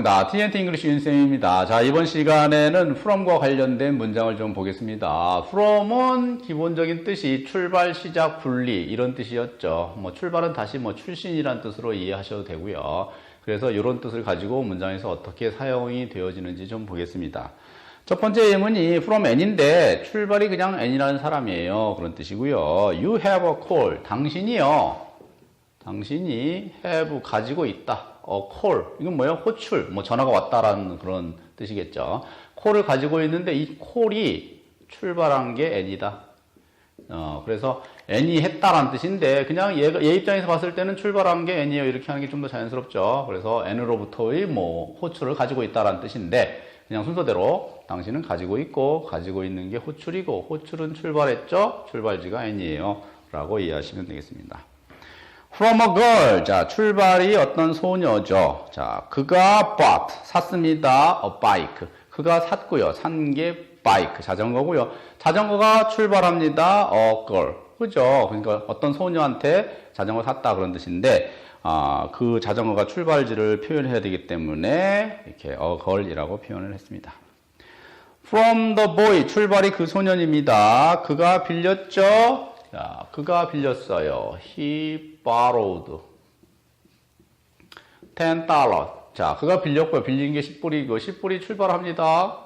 반갑습니다. TNT 잉글리시 윤쌤입니다. 자, 이번 시간에는 from과 관련된 문장을 좀 보겠습니다. from은 기본적인 뜻이 출발, 시작, 분리 이런 뜻이었죠. 출발은 다시 출신이란 뜻으로 이해하셔도 되고요. 그래서 이런 뜻을 가지고 문장에서 어떻게 사용이 되어지는지 좀 보겠습니다. 첫 번째 예문이 from N인데 출발이 그냥 N이라는 사람이에요. 그런 뜻이고요. You have a call. 당신이 have 가지고 있다. call. 이건 뭐예요? 호출. 전화가 왔다라는 그런 뜻이겠죠. call을 가지고 있는데 이 call이 출발한 게 N이다. 그래서 N이 했다라는 뜻인데 그냥 얘 입장에서 봤을 때는 출발한 게 N이에요. 이렇게 하는 게 좀 더 자연스럽죠. 그래서 N으로부터의 호출을 가지고 있다라는 뜻인데 그냥 순서대로 당신은 가지고 있고 가지고 있는 게 호출이고 호출은 출발했죠. 출발지가 N이에요. 라고 이해하시면 되겠습니다. From a girl. 자, 출발이 어떤 소녀죠. 자, 그가 bought. 샀습니다. a bike. 그가 샀고요. 산 게 bike. 자전거고요. 자전거가 출발합니다. a girl. 그죠? 그러니까 어떤 소녀한테 자전거 샀다 그런 뜻인데, 그 자전거가 출발지를 표현해야 되기 때문에 이렇게 a girl이라고 표현을 했습니다. From the boy. 출발이 그 소년입니다. 그가 빌렸죠? 자, 그가 빌렸어요. He borrowed $10. 자, 그가 빌렸고요. 빌린 게 10불이고 10불이 출발합니다.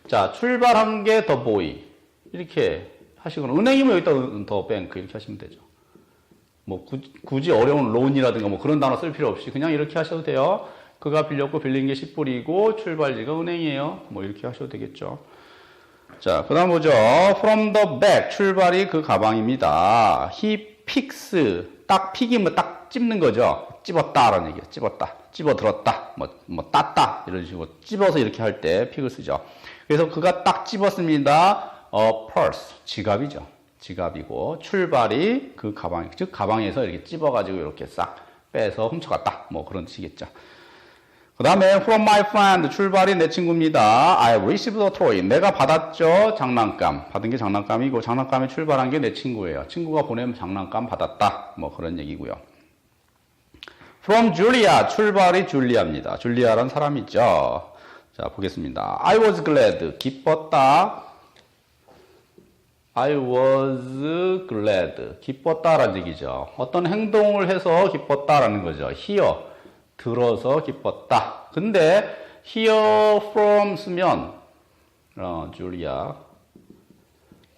자, 출발한 게 the boy. 이렇게 하시거나 은행이면 여기다 the bank 이렇게 하시면 되죠. 굳이 어려운 loan이라든가 그런 단어 쓸 필요 없이 그냥 이렇게 하셔도 돼요. 그가 빌렸고 빌린 게 10불이고 출발지가 은행이에요. 이렇게 하셔도 되겠죠. 자, 그 다음 보죠. From the back. 출발이 그 가방입니다. He picks. 딱 픽이면 딱 찝는 거죠. 찝었다라는 얘기예요. 찝었다. 찝어들었다. 땄다. 이런 식으로 찝어서 이렇게 할 때 픽을 쓰죠. 그래서 그가 딱 찝었습니다. purse. 지갑이죠. 지갑이고 출발이 그 가방, 즉 가방에서 이렇게 찝어가지고 이렇게 싹 빼서 훔쳐갔다. 그런 뜻이겠죠. 그 다음에 from my friend. 출발이 내 친구입니다. I received a toy. 내가 받았죠. 장난감. 받은 게 장난감이고 장난감이 출발한 게 내 친구예요. 친구가 보낸 장난감 받았다. 그런 얘기고요. From Julia. 출발이 줄리아입니다. 줄리아라는 사람이죠. 자, 보겠습니다. I was glad. 기뻤다. I was glad. 기뻤다라는 얘기죠. 어떤 행동을 해서 기뻤다라는 거죠. hear. 들어서 기뻤다. 근데 hear from 쓰면 줄리아.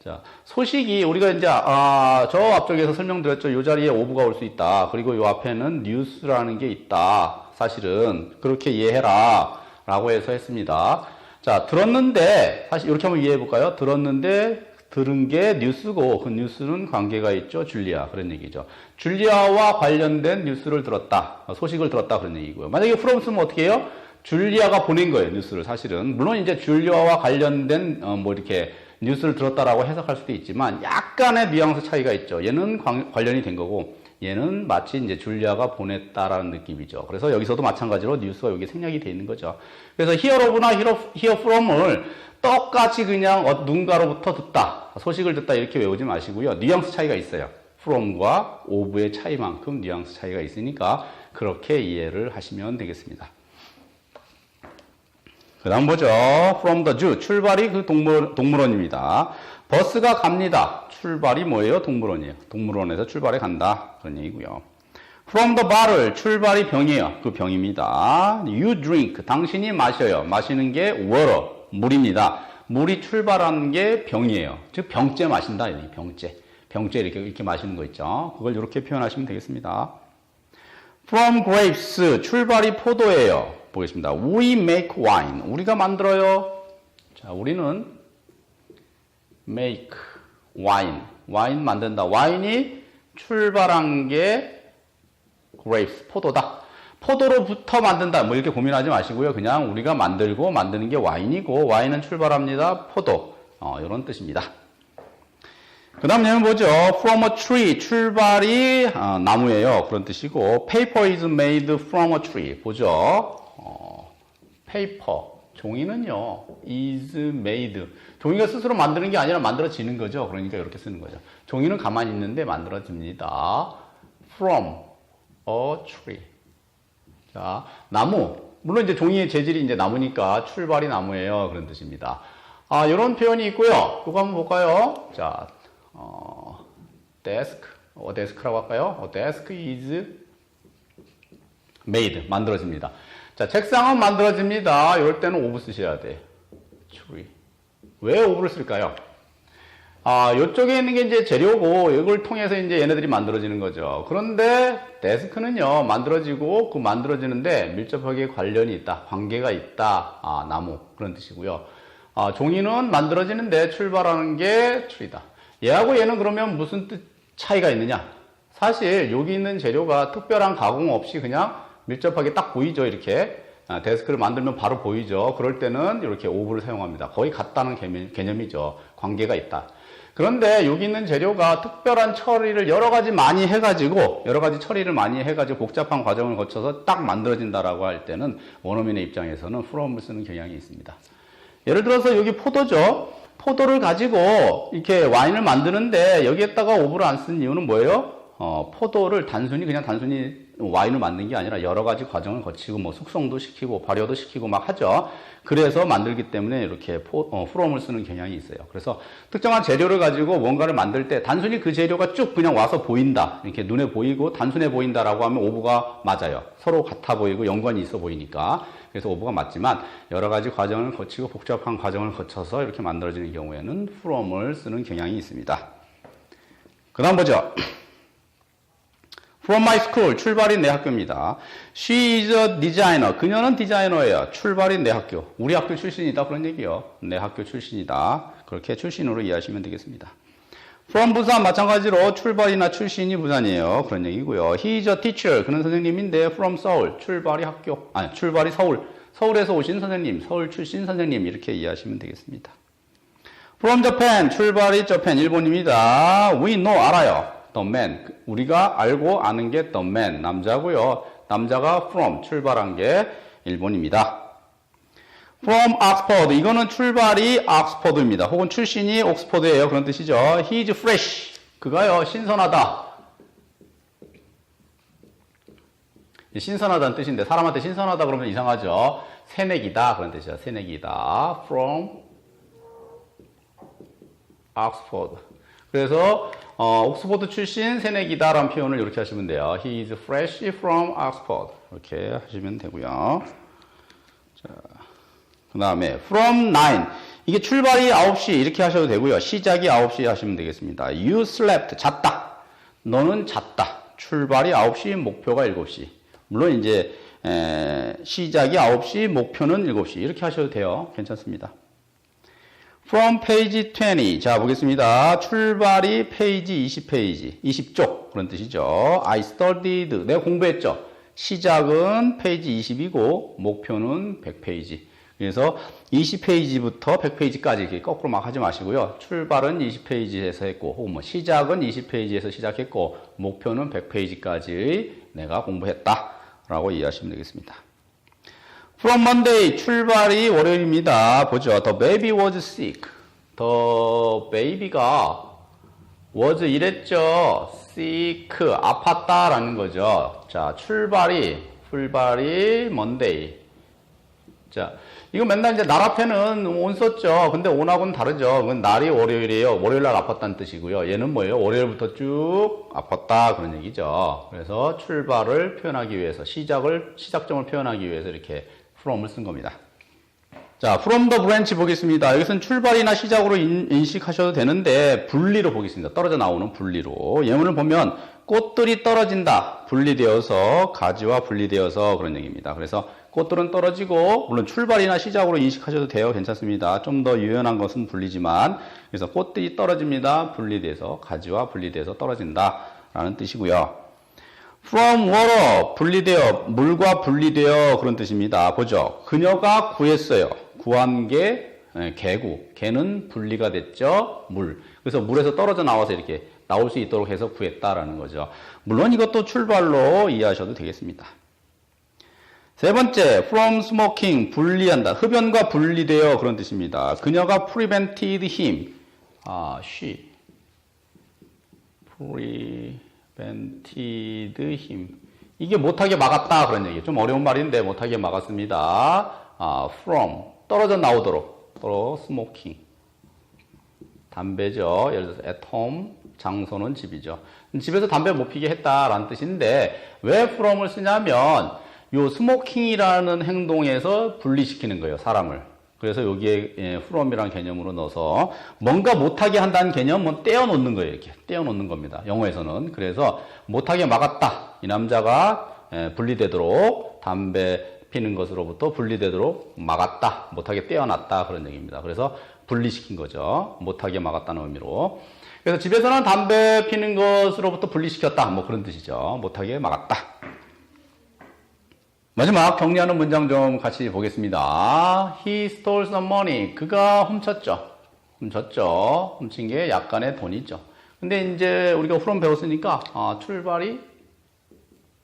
자, 소식이 우리가 이제 저 앞쪽에서 설명드렸죠. 이 자리에 ove가 올 수 있다. 그리고 이 앞에는 news라는 게 있다. 사실은 그렇게 이해해라 라고 해서 했습니다. 자, 들었는데 사실 이렇게 한번 이해해 볼까요? 들은 게 뉴스고 그 뉴스는 관계가 있죠. 줄리아. 그런 얘기죠. 줄리아와 관련된 뉴스를 들었다. 소식을 들었다. 그런 얘기고요. 만약에 from 쓰면 어떻게 해요? 줄리아가 보낸 거예요. 뉴스를 사실은. 물론 이제 줄리아와 관련된 이렇게 뉴스를 들었다라고 해석할 수도 있지만 약간의 뉘앙스 차이가 있죠. 얘는 관련이 된 거고 얘는 마치 이제 줄리아가 보냈다라는 느낌이죠. 그래서 여기서도 마찬가지로 뉴스가 여기 생략이 되어 있는 거죠. 그래서 hear of나 hear from을 똑같이 그냥 누군가로부터 듣다, 소식을 듣다 이렇게 외우지 마시고요. 뉘앙스 차이가 있어요. from과 of의 차이만큼 뉘앙스 차이가 있으니까 그렇게 이해를 하시면 되겠습니다. 그 다음 보죠. From the zoo. 출발이 그 동물원입니다. 버스가 갑니다. 출발이 뭐예요? 동물원이에요. 동물원에서 출발해 간다. 그런 얘기고요. From the bottle. 출발이 병이에요. 그 병입니다. You drink. 당신이 마셔요. 마시는 게 water. 물입니다. 물이 출발한 게 병이에요. 즉 병째 마신다. 병째 이렇게 마시는 거 있죠. 그걸 이렇게 표현하시면 되겠습니다. From grapes. 출발이 포도예요. 보겠습니다. We make wine. 우리가 만들어요. 자, 우리는 make wine. 와인 만든다. 와인이 출발한 게 grapes. 포도다. 포도로부터 만든다. 이렇게 고민하지 마시고요. 그냥 우리가 만들고 만드는 게 와인이고 와인은 출발합니다. 포도. 이런 뜻입니다. 그 다음 예문 보죠. From a tree. 출발이 나무예요. 그런 뜻이고 Paper is made from a tree. 보죠. paper. 종이는요. is made. 종이가 스스로 만드는 게 아니라 만들어지는 거죠. 그러니까 이렇게 쓰는 거죠. 종이는 가만히 있는데 만들어집니다. From a tree. 자, 나무. 물론 이제 종이의 재질이 이제 나무니까 출발이 나무예요. 그런 뜻입니다. 이런 표현이 있고요. 이거 한번 볼까요? 자, desk, desk라고 할까요? desk is made, 만들어집니다. 자, 책상은 만들어집니다. 이럴 때는 of 쓰셔야 돼. tree. 왜 of를 쓸까요? 요쪽에 있는 게 이제 재료고, 이걸 통해서 이제 얘네들이 만들어지는 거죠. 그런데, 데스크는요, 만들어지고, 그 만들어지는데 밀접하게 관련이 있다, 관계가 있다, 나무, 그런 뜻이고요. 종이는 만들어지는데 출발하는 게 tree다. 얘하고 얘는 그러면 무슨 차이가 있느냐? 사실, 여기 있는 재료가 특별한 가공 없이 그냥 밀접하게 딱 보이죠, 이렇게. 데스크를 만들면 바로 보이죠. 그럴 때는 이렇게 of를 사용합니다. 거의 같다는 개념이죠. 관계가 있다. 그런데 여기 있는 재료가 특별한 처리를 여러 가지 처리를 많이 해가지고 복잡한 과정을 거쳐서 딱 만들어진다라고 할 때는 원어민의 입장에서는 from을 쓰는 경향이 있습니다. 예를 들어서 여기 포도죠. 포도를 가지고 이렇게 와인을 만드는데 여기에다가 of를 안 쓴 이유는 뭐예요? 포도를 단순히 와인을 만든 게 아니라 여러 가지 과정을 거치고 뭐 숙성도 시키고 발효도 시키고 막 하죠. 그래서 만들기 때문에 이렇게 from을 쓰는 경향이 있어요. 그래서 특정한 재료를 가지고 뭔가를 만들 때 단순히 그 재료가 쭉 그냥 와서 보인다. 이렇게 눈에 보이고 단순해 보인다라고 하면 of가 맞아요. 서로 같아 보이고 연관이 있어 보이니까. 그래서 of가 맞지만 여러 가지 과정을 거치고 복잡한 과정을 거쳐서 이렇게 만들어지는 경우에는 from을 쓰는 경향이 있습니다. 그 다음 보죠. From my school, 출발이 내 학교입니다. She is a designer. 그녀는 디자이너예요. 출발이 내 학교. 우리 학교 출신이다. 그런 얘기요. 내 학교 출신이다. 그렇게 출신으로 이해하시면 되겠습니다. From 부산, 마찬가지로 출발이나 출신이 부산이에요. 그런 얘기고요. He is a teacher. 그는 선생님인데, from Seoul. 출발이 서울. 서울에서 오신 선생님, 서울 출신 선생님. 이렇게 이해하시면 되겠습니다. From Japan, 출발이 Japan, 일본입니다. We know, 알아요. The man, 우리가 알고 아는 게 the man, 남자고요. 남자가 from, 출발한 게 일본입니다. From Oxford, 이거는 출발이 Oxford입니다. 혹은 출신이 옥스퍼드예요. 그런 뜻이죠. He is fresh, 그가요 신선하다. 신선하다는 뜻인데 사람한테 신선하다 그러면 이상하죠. 새내기다 그런 뜻이죠. 새내기다. From Oxford. 그래서 옥스퍼드 출신 새내기다라는 표현을 이렇게 하시면 돼요. He is fresh from Oxford. 이렇게 하시면 되고요. 자, 그 다음에 from 9. 이게 출발이 9시 이렇게 하셔도 되고요. 시작이 9시 하시면 되겠습니다. You slept. 잤다. 너는 잤다. 출발이 9시, 목표가 7시. 물론 이제 시작이 9시, 목표는 7시. 이렇게 하셔도 돼요. 괜찮습니다. From page 20. 자, 보겠습니다. 출발이 페이지 20페이지. 20쪽. 그런 뜻이죠. I studied. 내가 공부했죠. 시작은 페이지 20이고, 목표는 100페이지. 그래서 20페이지부터 100페이지까지 이렇게 거꾸로 막 하지 마시고요. 출발은 20페이지에서 했고, 혹은 뭐 시작은 20페이지에서 시작했고, 목표는 100페이지까지 내가 공부했다. 라고 이해하시면 되겠습니다. From Monday, 출발이 월요일입니다. 보죠. The baby was sick. The baby가 was 이랬죠. sick, 아팠다라는 거죠. 자, 출발이 Monday. 자, 이거 맨날 이제 날 앞에는 on 썼죠. 근데 on하고는 다르죠. 그건 날이 월요일이에요. 월요일 날 아팠다는 뜻이고요. 얘는 뭐예요? 월요일부터 쭉 아팠다. 그런 얘기죠. 그래서 출발을 표현하기 위해서, 시작점을 표현하기 위해서 이렇게 from을 쓴 겁니다. 자, from the branch 보겠습니다. 여기서는 출발이나 시작으로 인식하셔도 되는데 분리로 보겠습니다. 떨어져 나오는 분리로. 예문을 보면 꽃들이 떨어진다. 분리되어서, 가지와 분리되어서 그런 얘기입니다. 그래서 꽃들은 떨어지고, 물론 출발이나 시작으로 인식하셔도 돼요. 괜찮습니다. 좀 더 유연한 것은 분리지만, 그래서 꽃들이 떨어집니다. 분리돼서, 가지와 분리돼서 떨어진다. 라는 뜻이고요. From water, 분리되어, 물과 분리되어 그런 뜻입니다. 보죠. 그녀가 구했어요. 구한 게 개구. 개는 분리가 됐죠. 물. 그래서 물에서 떨어져 나와서 이렇게 나올 수 있도록 해서 구했다라는 거죠. 물론 이것도 출발로 이해하셔도 되겠습니다. 세 번째, from smoking, 분리한다. 흡연과 분리되어 그런 뜻입니다. 그녀가 prevented him. she prevented him. 이게 못하게 막았다 그런 얘기예요. 좀 어려운 말인데 못하게 막았습니다. From 떨어져 나오도록 또 smoking 담배죠. 예를 들어서 at home 장소는 집이죠. 집에서 담배 못 피게 했다라는 뜻인데 왜 from을 쓰냐면 요 smoking이라는 행동에서 분리시키는 거예요. 사람을. 그래서 여기에 from이라는 개념으로 넣어서 뭔가 못하게 한다는 개념은 떼어놓는 거예요. 이렇게 떼어놓는 겁니다. 영어에서는. 그래서 못하게 막았다. 이 남자가 분리되도록 담배 피는 것으로부터 분리되도록 막았다. 못하게 떼어놨다. 그런 얘기입니다. 그래서 분리시킨 거죠. 못하게 막았다는 의미로. 그래서 집에서는 담배 피는 것으로부터 분리시켰다. 뭐 그런 뜻이죠. 못하게 막았다. 마지막 정리하는 문장 좀 같이 보겠습니다. He stole some money. 그가 훔쳤죠. 훔친 게 약간의 돈이죠. 근데 이제 우리가 from 배웠으니까 출발이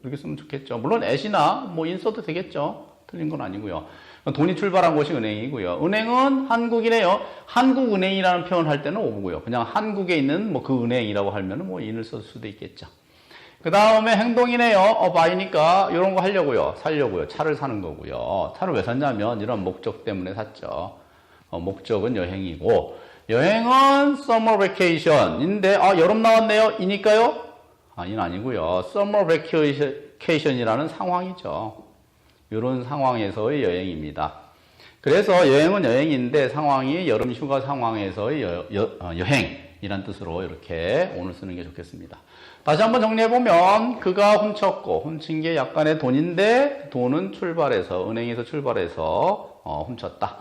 이렇게 쓰면 좋겠죠. 물론 at이나 뭐 in 써도 되겠죠. 틀린 건 아니고요. 돈이 출발한 곳이 은행이고요. 은행은 한국이네요. 한국은행이라는 표현 할 때는 오고요. 그냥 한국에 있는 뭐 그 은행이라고 하면은 뭐 in을 쓸 수도 있겠죠. 그 다음에 행동이네요. buy니까 이런 거 하려고요. 살려고요. 차를 사는 거고요. 차를 왜 샀냐면 이런 목적 때문에 샀죠. 목적은 여행이고 여행은 summer vacation인데 여름 나왔네요. 이니까요? 이는 아니고요. summer vacation이라는 상황이죠. 이런 상황에서의 여행입니다. 그래서 여행은 여행인데 상황이 여름 휴가 상황에서의 여행이란 뜻으로 이렇게 오늘 쓰는 게 좋겠습니다. 다시 한번 정리해보면 그가 훔쳤고 훔친 게 약간의 돈인데 돈은 은행에서 출발해서 훔쳤다.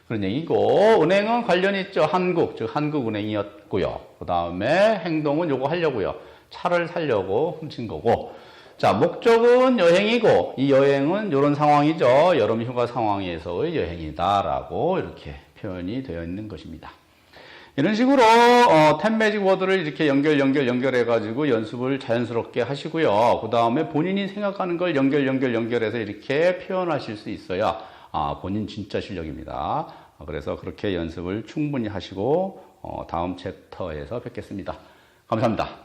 그런 얘기고 은행은 관련이 있죠. 즉 한국은행이었고요. 그 다음에 행동은 요거 하려고요. 차를 사려고 훔친 거고 자 목적은 여행이고 이 여행은 이런 상황이죠. 여름 휴가 상황에서의 여행이다라고 이렇게 표현이 되어 있는 것입니다. 이런 식으로 10 매직 워드를 이렇게 연결해가지고 연습을 자연스럽게 하시고요. 그 다음에 본인이 생각하는 걸 연결해서 이렇게 표현하실 수 있어야 본인 진짜 실력입니다. 그래서 그렇게 연습을 충분히 하시고 다음 챕터에서 뵙겠습니다. 감사합니다.